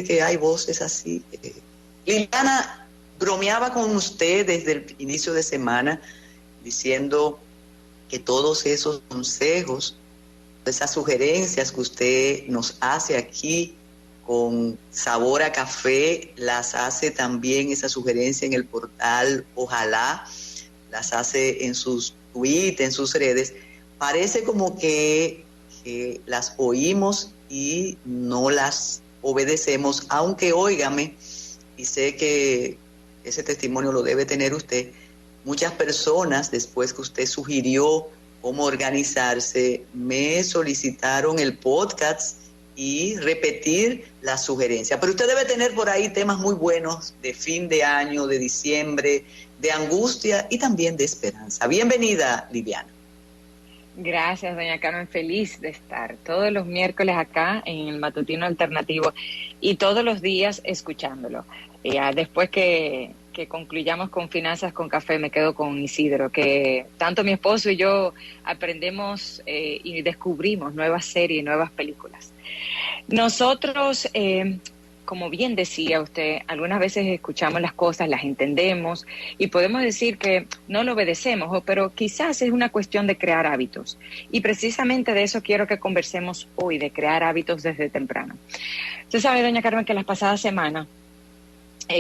que hay voces así. Liliana bromeaba con usted desde el inicio de semana diciendo que todos esos consejos, esas sugerencias que usted nos hace aquí con sabor a café, las hace también esa sugerencia en el portal Ojalá, las hace en sus tweets, en sus redes. Parece como que las oímos y no las obedecemos, aunque óigame, y sé que ese testimonio lo debe tener usted, muchas personas, después que usted sugirió cómo organizarse, me solicitaron el podcast y repetir la sugerencia. Pero usted debe tener por ahí temas muy buenos de fin de año, de diciembre, de angustia y también de esperanza. Bienvenida, Liliana. Gracias, doña Carmen, feliz de estar todos los miércoles acá en el Matutino Alternativo y todos los días escuchándolo. Después que concluyamos con Finanzas con Café, me quedo con Isidro, que tanto mi esposo y yo aprendemos y descubrimos nuevas series y nuevas películas. Nosotros, como bien decía usted, algunas veces escuchamos las cosas, las entendemos y podemos decir que no lo obedecemos, pero quizás es una cuestión de crear hábitos. Y precisamente de eso quiero que conversemos hoy, de crear hábitos desde temprano. Usted sabe, doña Carmen, que las pasadas semanas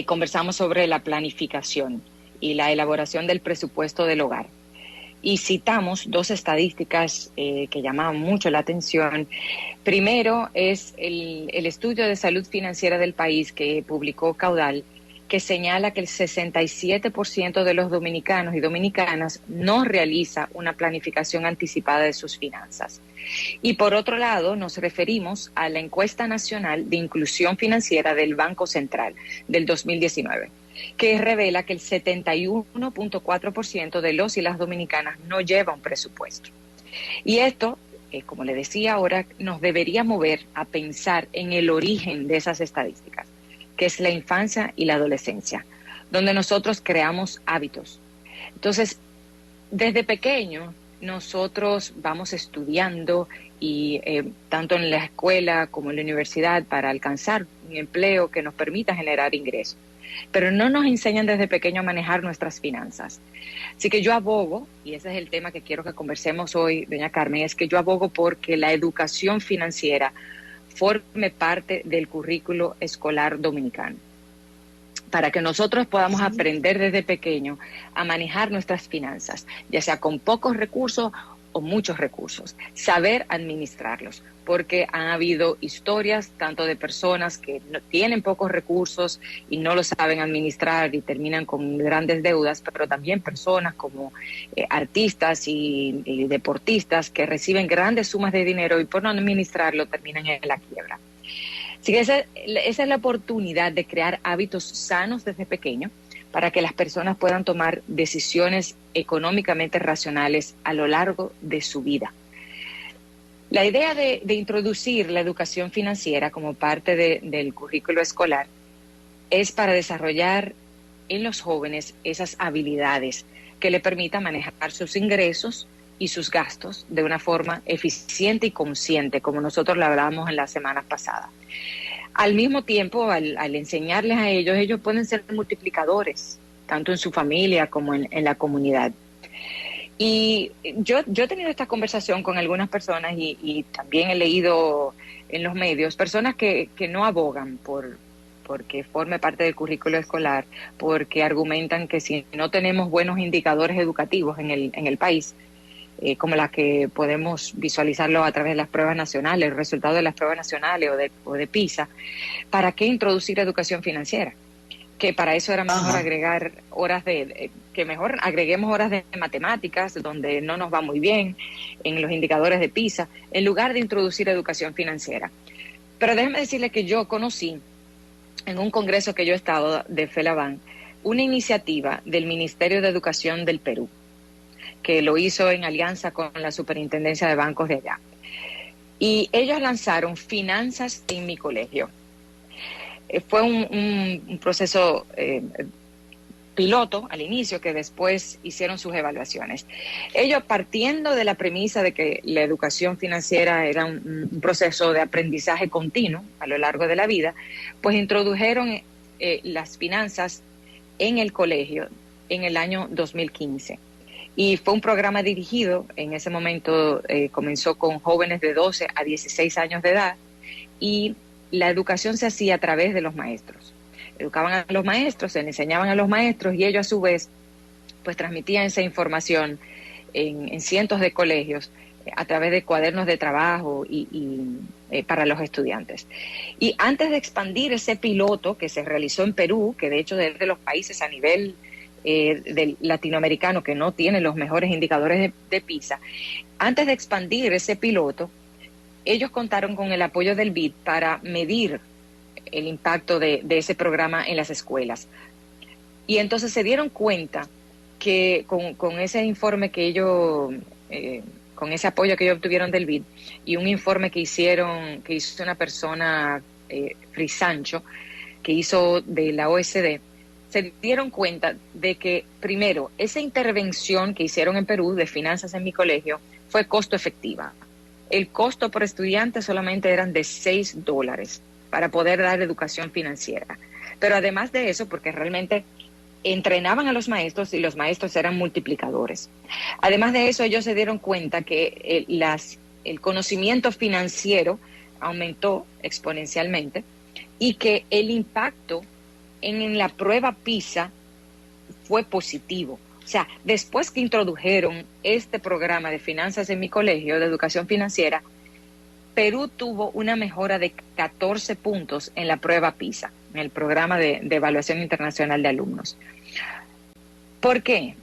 conversamos sobre la planificación y la elaboración del presupuesto del hogar. Y citamos dos estadísticas que llamaban mucho la atención. Primero es el estudio de salud financiera del país que publicó Caudal, que señala que el 67% de los dominicanos y dominicanas no realiza una planificación anticipada de sus finanzas. Y por otro lado, nos referimos a la encuesta nacional de inclusión financiera del Banco Central del 2019. Que revela que el 71.4% de los y las dominicanas no lleva un presupuesto. Y esto, como le decía ahora, nos debería mover a pensar en el origen de esas estadísticas, que es la infancia y la adolescencia, donde nosotros creamos hábitos. Entonces, desde pequeño, nosotros vamos estudiando y tanto en la escuela como en la universidad para alcanzar un empleo que nos permita generar ingresos. Pero no nos enseñan desde pequeño a manejar nuestras finanzas. Así que yo abogo, y ese es el tema que quiero que conversemos hoy, doña Carmen, es que yo abogo porque la educación financiera forme parte del currículo escolar dominicano, para que nosotros podamos aprender desde pequeño a manejar nuestras finanzas, ya sea con pocos recursos o muchos recursos, saber administrarlos, porque han habido historias tanto de personas que no tienen pocos recursos y no lo saben administrar y terminan con grandes deudas, pero también personas como artistas y deportistas que reciben grandes sumas de dinero y por no administrarlo terminan en la quiebra. Así que esa es la oportunidad de crear hábitos sanos desde pequeño para que las personas puedan tomar decisiones económicamente racionales a lo largo de su vida. La idea de introducir la educación financiera como parte del currículo escolar es para desarrollar en los jóvenes esas habilidades que le permitan manejar sus ingresos y sus gastos de una forma eficiente y consciente, como nosotros lo hablábamos en las semanas pasadas. Al mismo tiempo, al enseñarles a ellos, ellos pueden ser multiplicadores, tanto en su familia como en la comunidad. Y yo he tenido esta conversación con algunas personas y también he leído en los medios, personas que no abogan porque forme parte del currículo escolar, porque argumentan que si no tenemos buenos indicadores educativos en el país, como las que podemos visualizarlo a través de las pruebas nacionales, el resultado de las pruebas nacionales o de PISA, ¿para qué introducir educación financiera? Que para eso era mejor agregar horas que mejor agreguemos horas de matemáticas, donde no nos va muy bien, en los indicadores de PISA, en lugar de introducir educación financiera. Pero déjeme decirle que yo conocí, en un congreso que yo he estado de FELABAN, una iniciativa del Ministerio de Educación del Perú, que lo hizo en alianza con la Superintendencia de Bancos de allá. Y ellos lanzaron Finanzas en mi colegio. Fue un proceso piloto al inicio, que después hicieron sus evaluaciones. Ellos, partiendo de la premisa de que la educación financiera era un proceso de aprendizaje continuo a lo largo de la vida, pues introdujeron las finanzas en el colegio en el año 2015. Y fue un programa dirigido, en ese momento comenzó con jóvenes de 12 a 16 años de edad, y la educación se hacía a través de los maestros. Educaban a los maestros, se le enseñaban a los maestros, y ellos a su vez pues transmitían esa información en cientos de colegios a través de cuadernos de trabajo y para los estudiantes. Y antes de expandir ese piloto que se realizó en Perú, que de hecho es de los países a nivel del latinoamericano que no tiene los mejores indicadores de PISA, antes de expandir ese piloto, ellos contaron con el apoyo del BID para medir el impacto de ese programa en las escuelas. Y entonces se dieron cuenta que con ese informe que ellos, con ese apoyo que ellos obtuvieron del BID, y un informe que hizo una persona, Frisancho, que hizo de la OSD, se dieron cuenta de que, primero, esa intervención que hicieron en Perú de finanzas en mi colegio fue costo efectiva. El costo por estudiante solamente eran de $6 para poder dar educación financiera. Pero además de eso, porque realmente entrenaban a los maestros y los maestros eran multiplicadores. Además de eso, ellos se dieron cuenta que el conocimiento financiero aumentó exponencialmente y que el impacto en la prueba PISA fue positivo. O sea, después que introdujeron este programa de finanzas en mi colegio, de educación financiera, Perú tuvo una mejora de 14 puntos en la prueba PISA, en el programa de evaluación internacional de alumnos. ¿Por qué?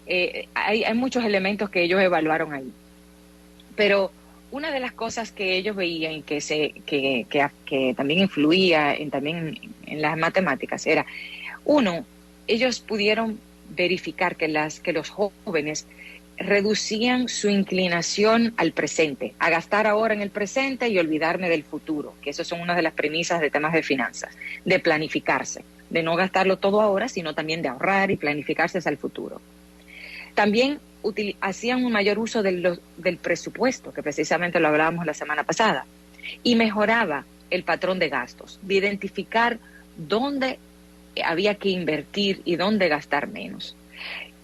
Hay muchos elementos que ellos evaluaron ahí. Pero una de las cosas que ellos veían que también influía también en las matemáticas era, uno, ellos pudieron verificar que los jóvenes reducían su inclinación al presente, a gastar ahora en el presente y olvidarme del futuro, que esas son una de las premisas de temas de finanzas, de planificarse, de no gastarlo todo ahora, sino también de ahorrar y planificarse hacia el futuro. También hacían un mayor uso del presupuesto, que precisamente lo hablábamos la semana pasada, y mejoraba el patrón de gastos, de identificar dónde había que invertir y dónde gastar menos.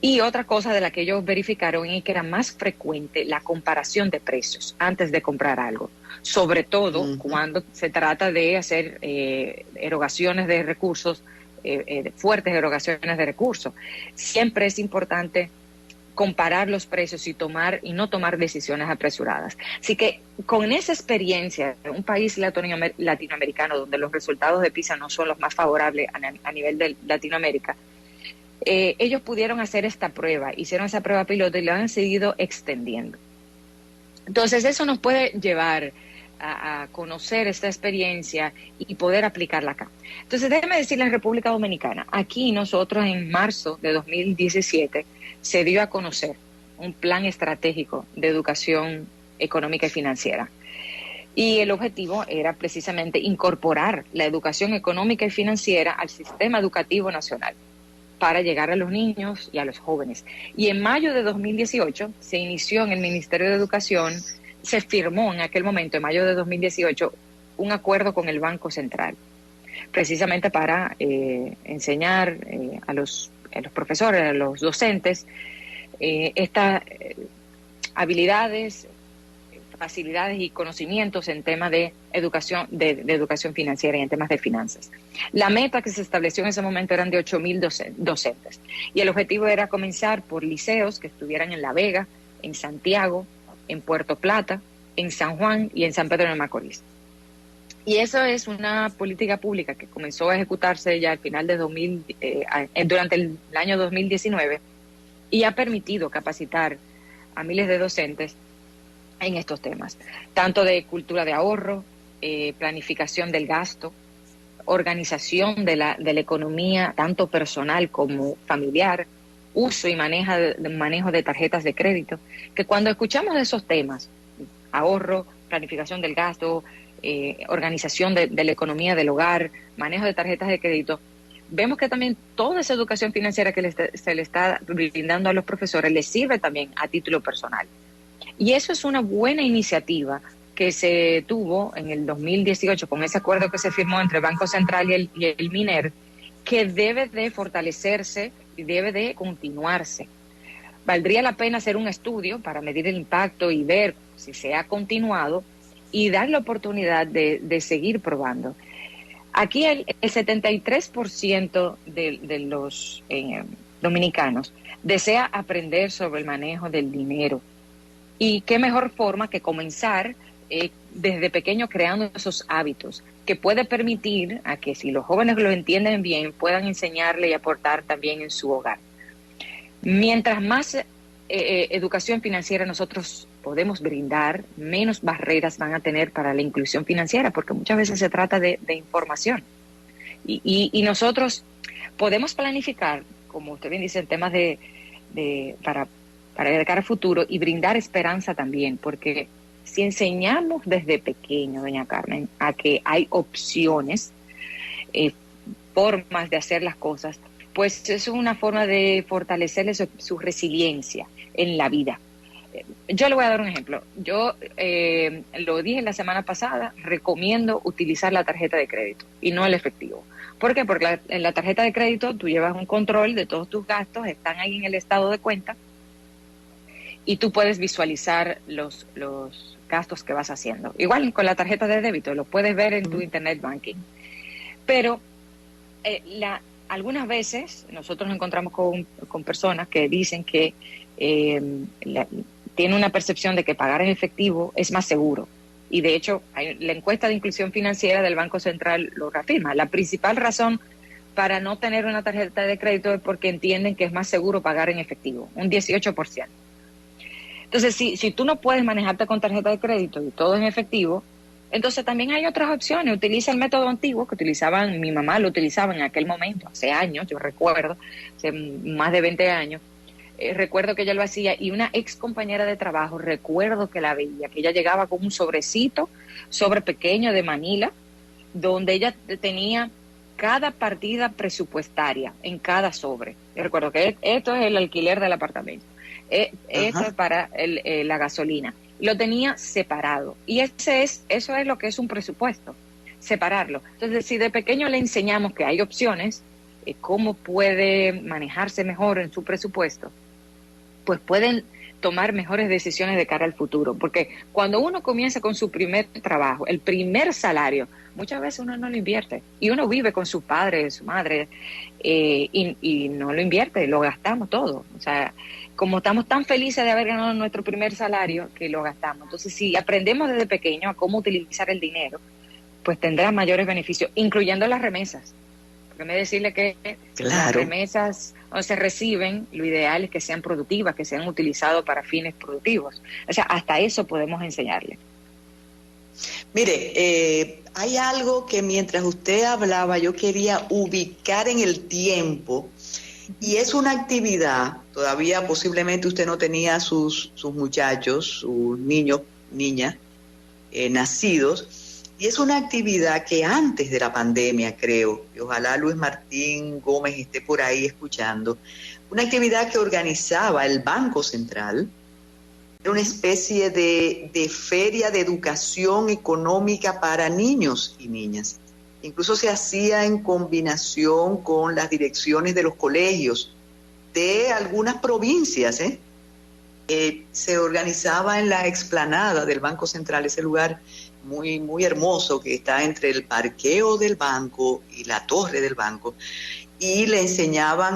Y otra cosa de la que ellos verificaron es que era más frecuente la comparación de precios antes de comprar algo, sobre todo cuando se trata de hacer erogaciones de recursos, fuertes erogaciones de recursos. Siempre es importante comparar los precios y no tomar decisiones apresuradas. Así que con esa experiencia de un país latinoamericano donde los resultados de PISA no son los más favorables a nivel de Latinoamérica, ellos pudieron hacer esta prueba, hicieron esa prueba piloto y la han seguido extendiendo. Entonces eso nos puede llevar a conocer esta experiencia y poder aplicarla acá. Entonces déjeme decirle, en República Dominicana, aquí nosotros en marzo de 2017 se dio a conocer un plan estratégico de educación económica y financiera. Y el objetivo era precisamente incorporar la educación económica y financiera al sistema educativo nacional para llegar a los niños y a los jóvenes. Y en mayo de 2018 se inició en el Ministerio de Educación, se firmó en aquel momento, en mayo de 2018, un acuerdo con el Banco Central, precisamente para enseñar a los profesores, a los docentes, estas habilidades, facilidades y conocimientos en temas de educación financiera y en temas de finanzas. La meta que se estableció en ese momento eran de 8,000 docentes y el objetivo era comenzar por liceos que estuvieran en La Vega, en Santiago, en Puerto Plata, en San Juan y en San Pedro de Macorís. Y eso es una política pública que comenzó a ejecutarse ya al final de durante el año 2019 y ha permitido capacitar a miles de docentes en estos temas, tanto de cultura de ahorro, planificación del gasto, organización de la economía, tanto personal como familiar, uso y manejo de tarjetas de crédito, que cuando escuchamos de esos temas, ahorro, planificación del gasto, organización de la economía del hogar, manejo de tarjetas de crédito, vemos que también toda esa educación financiera que se le está brindando a los profesores les sirve también a título personal. Y eso es una buena iniciativa que se tuvo en el 2018 con ese acuerdo que se firmó entre el Banco Central y el MINER, que debe de fortalecerse y debe de continuarse. Valdría la pena hacer un estudio para medir el impacto y ver si se ha continuado y dar la oportunidad de seguir probando. Aquí el 73% de los dominicanos desea aprender sobre el manejo del dinero. Y qué mejor forma que comenzar desde pequeño creando esos hábitos que puede permitir a que si los jóvenes lo entienden bien puedan enseñarle y aportar también en su hogar. Mientras más educación financiera nosotros podemos brindar, menos barreras van a tener para la inclusión financiera, porque muchas veces se trata de información. Y nosotros podemos planificar, como usted bien dice, en temas para de cara al futuro y brindar esperanza también, porque si enseñamos desde pequeño, doña Carmen, a que hay opciones, formas de hacer las cosas, pues es una forma de fortalecerles su resiliencia en la vida. Yo le voy a dar un ejemplo. Yo lo dije la semana pasada, recomiendo utilizar la tarjeta de crédito y no el efectivo. ¿Por qué? Porque en la tarjeta de crédito tú llevas un control de todos tus gastos, están ahí en el estado de cuenta y tú puedes visualizar los gastos que vas haciendo. Igual con la tarjeta de débito, lo puedes ver en tu internet banking. Pero algunas veces nosotros nos encontramos con personas que dicen que tienen una percepción de que pagar en efectivo es más seguro. Y de hecho, la encuesta de inclusión financiera del Banco Central lo reafirma. La principal razón para no tener una tarjeta de crédito es porque entienden que es más seguro pagar en efectivo, un 18%. Entonces, si tú no puedes manejarte con tarjeta de crédito y todo en efectivo, entonces también hay otras opciones. Utiliza el método antiguo que mi mamá lo utilizaba en aquel momento, hace años, yo recuerdo, hace más de 20 años. Recuerdo que ella lo hacía y una ex compañera de trabajo, recuerdo que la veía, que ella llegaba con un sobre pequeño de Manila, donde ella tenía cada partida presupuestaria en cada sobre. Yo recuerdo que esto es el alquiler del apartamento. Esto es para la gasolina. Lo tenía separado. Y eso es lo que es un presupuesto, separarlo. Entonces, si de pequeño le enseñamos que hay opciones, cómo puede manejarse mejor en su presupuesto, pues pueden tomar mejores decisiones de cara al futuro. Porque cuando uno comienza con su primer trabajo, el primer salario, muchas veces uno no lo invierte. Y uno vive con su padre, su madre, y no lo invierte, lo gastamos todo. O sea, como estamos tan felices de haber ganado nuestro primer salario, que lo gastamos. Entonces, si aprendemos desde pequeño a cómo utilizar el dinero, pues tendrá mayores beneficios, incluyendo las remesas. Déjeme decirle que las remesas donde se reciben, lo ideal es que sean productivas, que sean utilizadas para fines productivos. O sea, hasta eso podemos enseñarle. Mire, hay algo que mientras usted hablaba yo quería ubicar en el tiempo, y es una actividad, todavía posiblemente usted no tenía sus muchachos, sus niños, niñas, nacidos, y es una actividad que antes de la pandemia, creo, y ojalá Luis Martín Gómez esté por ahí escuchando, una actividad que organizaba el Banco Central, era una especie de feria de educación económica para niños y niñas. Incluso se hacía en combinación con las direcciones de los colegios de algunas provincias, se organizaba en la explanada del Banco Central, ese lugar muy, muy hermoso que está entre el parqueo del banco y la torre del banco, y le enseñaban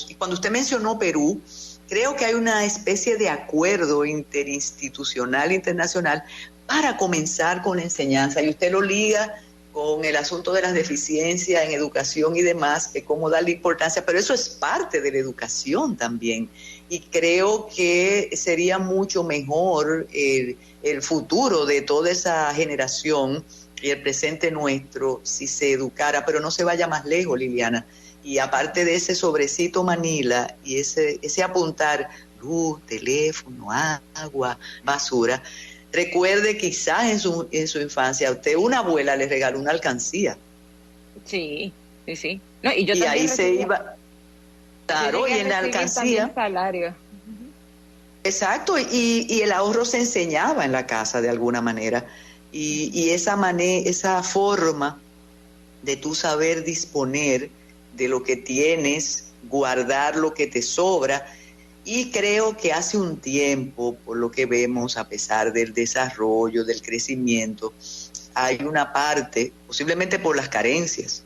y cuando usted mencionó Perú, creo que hay una especie de acuerdo interinstitucional, internacional, para comenzar con la enseñanza, y usted lo liga con el asunto de las deficiencias en educación y demás, cómo darle importancia, pero eso es parte de la educación también, y creo que sería mucho mejor el futuro de toda esa generación y el presente nuestro si se educara, pero no se vaya más lejos, Liliana, y aparte de ese sobrecito Manila y ese apuntar luz, teléfono, agua, basura, recuerde quizás en su infancia a usted una abuela le regaló una alcancía. Sí, sí, sí. No, y yo Y también ahí se iba, claro, y en la alcancía. Salario. Exacto, y el ahorro se enseñaba en la casa de alguna manera. Y esa forma de tú saber disponer de lo que tienes, guardar lo que te sobra. Y creo que hace un tiempo, por lo que vemos, a pesar del desarrollo, del crecimiento, hay una parte, posiblemente por las carencias,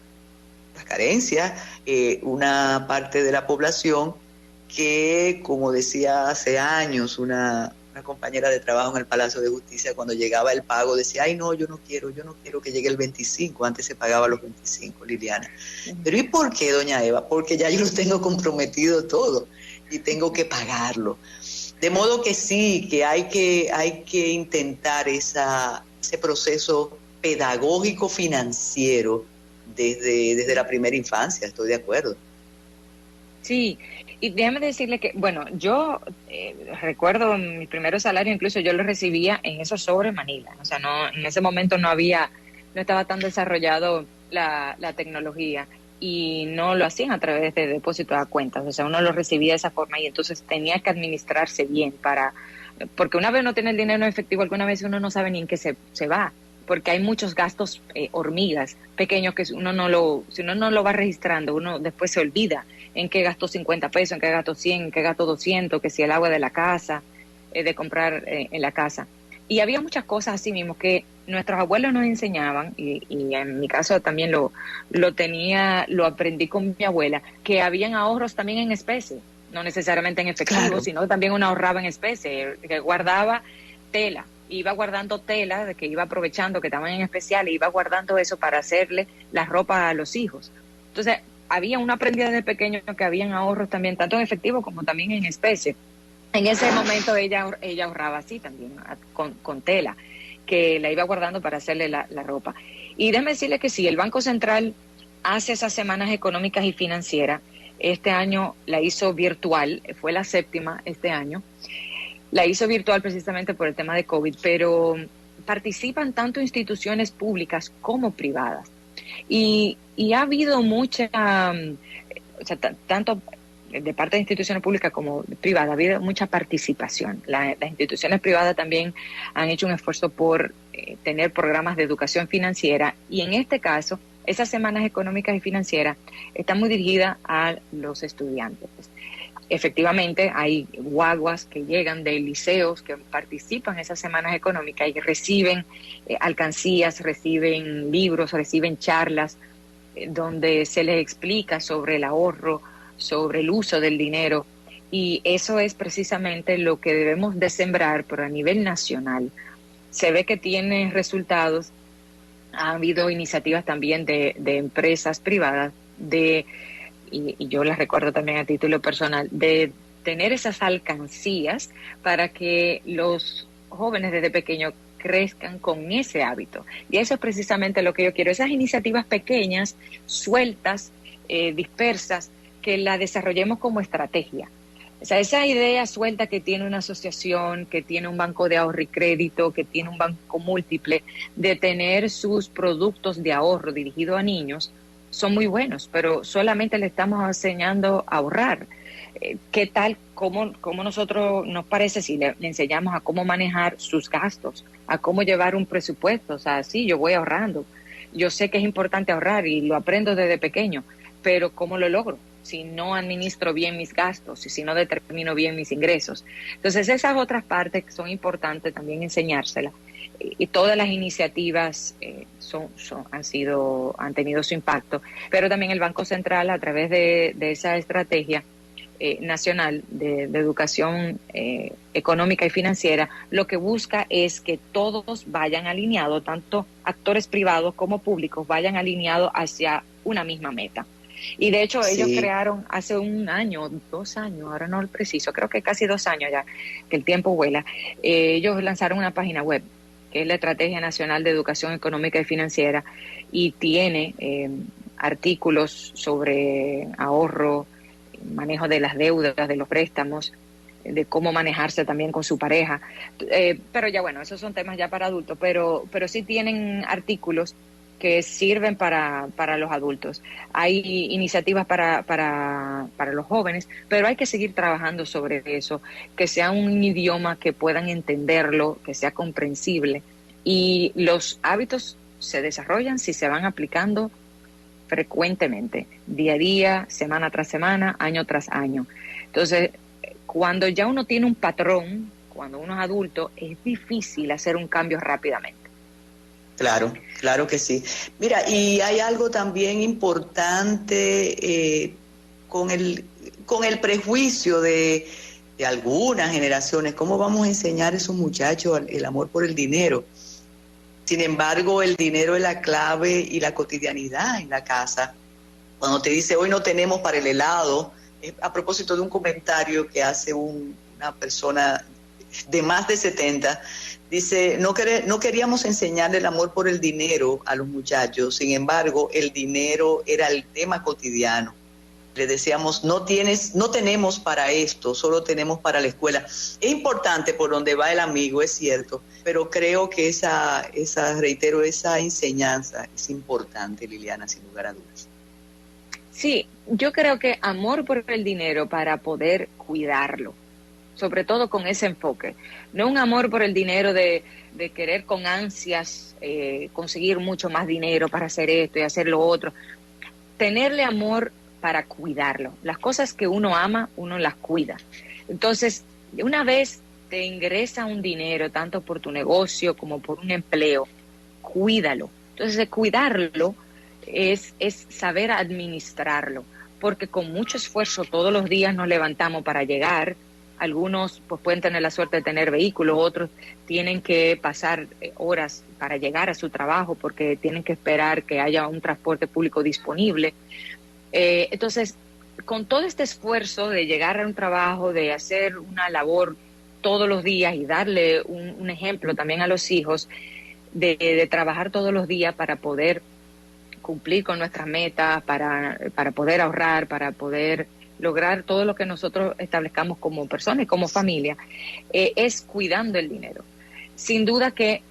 una parte de la población que, como decía hace años una compañera de trabajo en el Palacio de Justicia, cuando llegaba el pago, decía, ay no, yo no quiero que llegue el 25, antes se pagaba los 25, Liliana. Pero ¿y por qué, doña Eva? Porque ya yo lo tengo comprometido todo y tengo que pagarlo. De modo que sí, que hay que intentar ese proceso pedagógico financiero desde la primera infancia, estoy de acuerdo. Sí, y déjame decirle que, bueno, yo recuerdo mi primer salario, incluso yo lo recibía en esos sobres Manila, o sea, no, en ese momento no estaba tan desarrollado la tecnología y no lo hacían a través de depósitos a cuentas, o sea, uno lo recibía de esa forma y entonces tenía que administrarse bien porque una vez uno tiene el dinero en efectivo, alguna vez uno no sabe ni en qué se va, porque hay muchos gastos hormigas pequeños que si uno no lo va registrando, uno después se olvida en qué gastó 50 pesos, en qué gastó 100, en qué gastó 200, que si el agua de la casa, de comprar en la casa. Y había muchas cosas así mismo que nuestros abuelos nos enseñaban, y en mi caso también lo aprendí con mi abuela, que habían ahorros también en especie, no necesariamente en efectivo, claro, sino también uno ahorraba en especie, que guardaba tela, iba guardando tela, de que iba aprovechando que estaban en especial, y iba guardando eso para hacerle la ropa a los hijos. Entonces, había una aprendida desde pequeño que habían ahorros también, tanto en efectivo como también en especie. En ese momento ella ahorraba así también, con tela, que la iba guardando para hacerle la ropa. Y déjeme decirle que sí, el Banco Central hace esas semanas económicas y financieras. Este año la hizo virtual, fue la 7ª este año. La hizo virtual precisamente por el tema de COVID, pero participan tanto instituciones públicas como privadas. Y ha habido mucha, o sea, tanto de parte de instituciones públicas como privadas, ha habido mucha participación. Las instituciones privadas también han hecho un esfuerzo por tener programas de educación financiera y en este caso, esas semanas económicas y financieras están muy dirigidas a los estudiantes. Efectivamente, hay guaguas que llegan de liceos que participan en esas semanas económicas y reciben alcancías, reciben libros, reciben charlas donde se les explica sobre el ahorro, sobre el uso del dinero. Y eso es precisamente lo que debemos de sembrar, pero a nivel nacional. Se ve que tiene resultados. Ha habido iniciativas también de empresas privadas y yo las recuerdo también a título personal, de tener esas alcancías para que los jóvenes desde pequeños crezcan con ese hábito. Y eso es precisamente lo que yo quiero, esas iniciativas pequeñas, sueltas, dispersas, que la desarrollemos como estrategia. O sea, esa idea suelta que tiene una asociación, que tiene un banco de ahorro y crédito, que tiene un banco múltiple, de tener sus productos de ahorro dirigidos a niños, son muy buenos, pero solamente le estamos enseñando a ahorrar. ¿Qué tal, cómo nosotros nos parece si le enseñamos a cómo manejar sus gastos, a cómo llevar un presupuesto? O sea, sí, yo voy ahorrando. Yo sé que es importante ahorrar y lo aprendo desde pequeño, pero ¿cómo lo logro? Si no administro bien mis gastos y si no determino bien mis ingresos. Entonces, esas otras partes son importantes también enseñárselas. Y todas las iniciativas han tenido su impacto, pero también el Banco Central, a través de esa estrategia nacional de educación económica y financiera, lo que busca es que todos vayan alineados, tanto actores privados como públicos, vayan alineados hacia una misma meta. Y de hecho ellos crearon hace 1 año, 2 años, ahora no lo preciso, creo que casi 2 años ya, que el tiempo vuela, ellos lanzaron una página web, que es la Estrategia Nacional de Educación Económica y Financiera, y tiene artículos sobre ahorro, manejo de las deudas, de los préstamos, de cómo manejarse también con su pareja. Pero ya bueno, esos son temas ya para adultos, pero sí tienen artículos que sirven para los adultos. Hay iniciativas para los jóvenes, pero hay que seguir trabajando sobre eso, que sea un idioma que puedan entenderlo, que sea comprensible. Y los hábitos se desarrollan si se van aplicando frecuentemente, día a día, semana tras semana, año tras año. Entonces, cuando ya uno tiene un patrón, cuando uno es adulto, es difícil hacer un cambio rápidamente. Claro, claro que sí. Mira, y hay algo también importante con el prejuicio de algunas generaciones. ¿Cómo vamos a enseñar a esos muchachos el amor por el dinero? Sin embargo, el dinero es la clave y la cotidianidad en la casa. Cuando te dice, hoy no tenemos para el helado, a propósito de un comentario que hace una persona de más de 70, dice, no queríamos enseñarle el amor por el dinero a los muchachos, sin embargo, el dinero era el tema cotidiano. Le decíamos, no tenemos para esto, solo tenemos para la escuela. Es importante por donde va el amigo, es cierto, pero creo que esa enseñanza es importante, Liliana, sin lugar a dudas. Sí, yo creo que amor por el dinero para poder cuidarlo, sobre todo con ese enfoque. No un amor por el dinero de querer con ansias conseguir mucho más dinero para hacer esto y hacer lo otro. Tenerle amor para cuidarlo. Las cosas que uno ama, uno las cuida. Entonces, una vez te ingresa un dinero, tanto por tu negocio como por un empleo, cuídalo. Entonces, cuidarlo es saber administrarlo, porque con mucho esfuerzo todos los días nos levantamos para llegar. Algunos pues pueden tener la suerte de tener vehículos, otros tienen que pasar horas para llegar a su trabajo porque tienen que esperar que haya un transporte público disponible. Entonces, con todo este esfuerzo de llegar a un trabajo, de hacer una labor todos los días y darle un ejemplo también a los hijos, de trabajar todos los días para poder cumplir con nuestras metas, para poder ahorrar, para poder lograr todo lo que nosotros establezcamos como personas y como familia, es cuidando el dinero. Sin duda que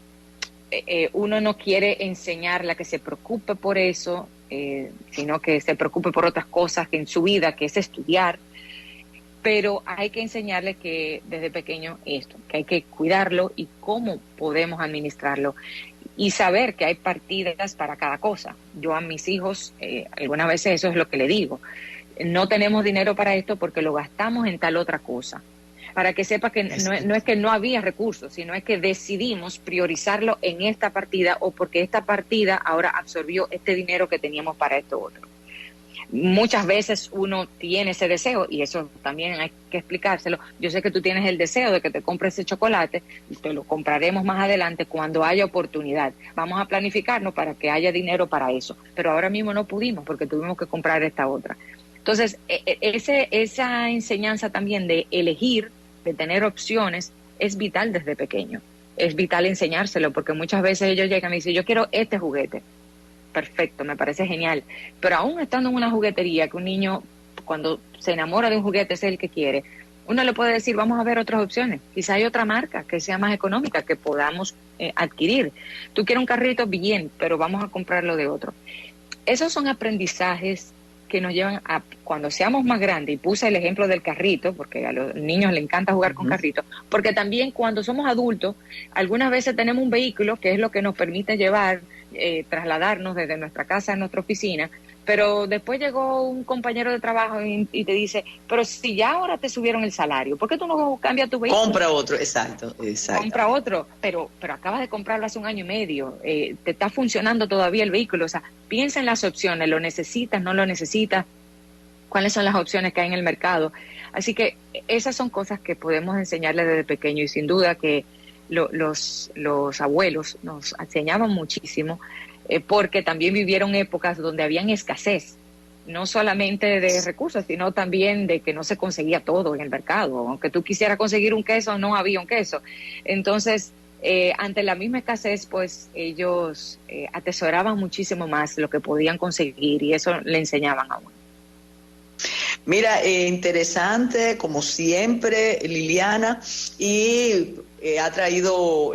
uno no quiere enseñarle a que se preocupe por eso, sino que se preocupe por otras cosas que en su vida, que es estudiar, pero hay que enseñarle que desde pequeño esto, que hay que cuidarlo y cómo podemos administrarlo y saber que hay partidas para cada cosa. Yo a mis hijos, algunas veces eso es lo que le digo, no tenemos dinero para esto porque lo gastamos en tal otra cosa. Para que sepa que no es que no había recursos, sino es que decidimos priorizarlo en esta partida o porque esta partida ahora absorbió este dinero que teníamos para esto otro. Muchas veces uno tiene ese deseo y eso también hay que explicárselo. Yo sé que tú tienes el deseo de que te compres ese chocolate y te lo compraremos más adelante cuando haya oportunidad. Vamos a planificarnos para que haya dinero para eso, pero ahora mismo no pudimos porque tuvimos que comprar esta otra. Entonces, esa enseñanza también de elegir, de tener opciones, es vital desde pequeño. Es vital enseñárselo porque muchas veces ellos llegan y me dicen, yo quiero este juguete. Perfecto, me parece genial. Pero aún estando en una juguetería, que un niño cuando se enamora de un juguete es el que quiere, uno le puede decir, vamos a ver otras opciones. Quizá hay otra marca que sea más económica, que podamos adquirir. Tú quieres un carrito, bien, pero vamos a comprarlo de otro. Esos son aprendizajes que nos llevan a, cuando seamos más grandes, y puse el ejemplo del carrito, porque a los niños les encanta jugar con carritos, porque también cuando somos adultos, algunas veces tenemos un vehículo que es lo que nos permite llevar, trasladarnos desde nuestra casa a nuestra oficina, pero después llegó un compañero de trabajo y te dice, pero si ya ahora te subieron el salario, ¿por qué tú no cambias tu vehículo? Compra otro, exacto. Compra otro, pero acabas de comprarlo hace un año y medio, te está funcionando todavía el vehículo, o sea, piensa en las opciones, ¿lo necesitas, no lo necesitas? ¿Cuáles son las opciones que hay en el mercado? Así que esas son cosas que podemos enseñarles desde pequeño y sin duda que los abuelos nos enseñaban muchísimo porque también vivieron épocas donde habían escasez, no solamente de recursos, sino también de que no se conseguía todo en el mercado. Aunque tú quisieras conseguir un queso, no había un queso. Entonces, ante la misma escasez, pues ellos atesoraban muchísimo más lo que podían conseguir y eso le enseñaban a uno. Mira, interesante como siempre, Liliana, y ha traído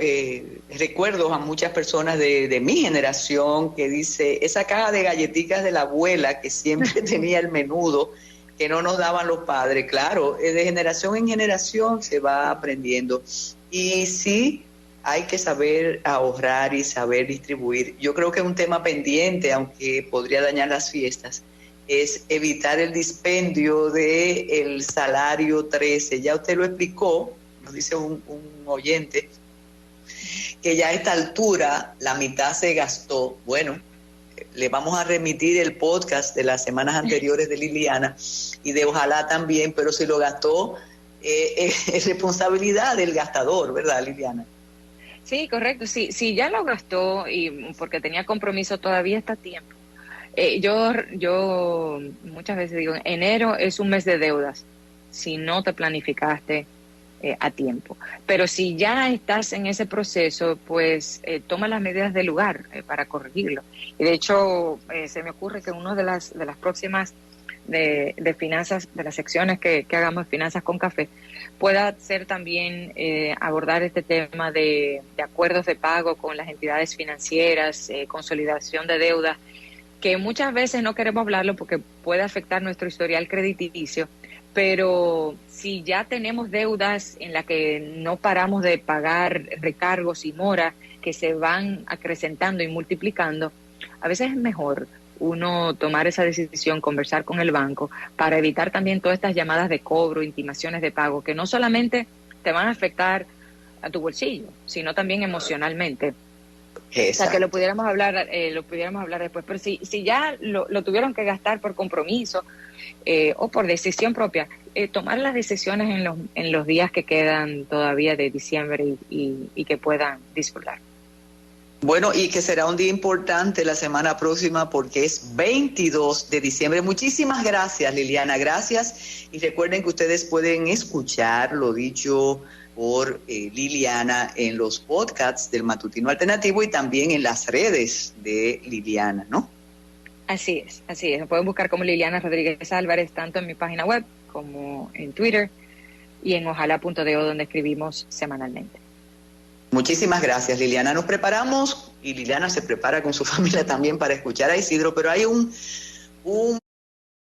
recuerdos a muchas personas de mi generación, que dice, esa caja de galletitas de la abuela que siempre tenía el menudo, que no nos daban los padres. Claro, de generación en generación se va aprendiendo. Y sí, hay que saber ahorrar y saber distribuir. Yo creo que un tema pendiente, aunque podría dañar las fiestas, es evitar el dispendio del salario 13. Ya usted lo explicó, nos dice un oyente, que ya a esta altura la mitad se gastó. Bueno, le vamos a remitir el podcast de las semanas anteriores de Liliana y de Ojalá también, pero si lo gastó, es responsabilidad del gastador, ¿verdad, Liliana? Sí, correcto. Sí, sí, ya lo gastó y porque tenía compromiso, todavía está a tiempo. Yo muchas veces digo, enero es un mes de deudas si no te planificaste a tiempo. Pero si ya estás en ese proceso, pues toma las medidas del lugar para corregirlo. Y de hecho, se me ocurre que una de las próximas de finanzas, de las secciones que hagamos Finanzas con Café, pueda ser también abordar este tema de acuerdos de pago con las entidades financieras, consolidación de deudas, que muchas veces no queremos hablarlo porque puede afectar nuestro historial crediticio, pero si ya tenemos deudas en las que no paramos de pagar recargos y moras que se van acrecentando y multiplicando, a veces es mejor uno tomar esa decisión, conversar con el banco para evitar también todas estas llamadas de cobro, intimaciones de pago, que no solamente te van a afectar a tu bolsillo, sino también emocionalmente. Exacto. O sea, que lo pudiéramos hablar después, pero si ya lo tuvieron que gastar por compromiso o por decisión propia, tomar las decisiones en los días que quedan todavía de diciembre y que puedan disfrutar. Bueno, y que será un día importante la semana próxima porque es 22 de diciembre. Muchísimas gracias, Liliana, gracias. Y recuerden que ustedes pueden escuchar lo dicho por Liliana en los podcasts del Matutino Alternativo y también en las redes de Liliana, ¿no? Así es. Me pueden buscar como Liliana Rodríguez Álvarez, tanto en mi página web como en Twitter y en ojalá.do, donde escribimos semanalmente. Muchísimas gracias, Liliana. Nos preparamos y Liliana se prepara con su familia también para escuchar a Isidro, pero hay un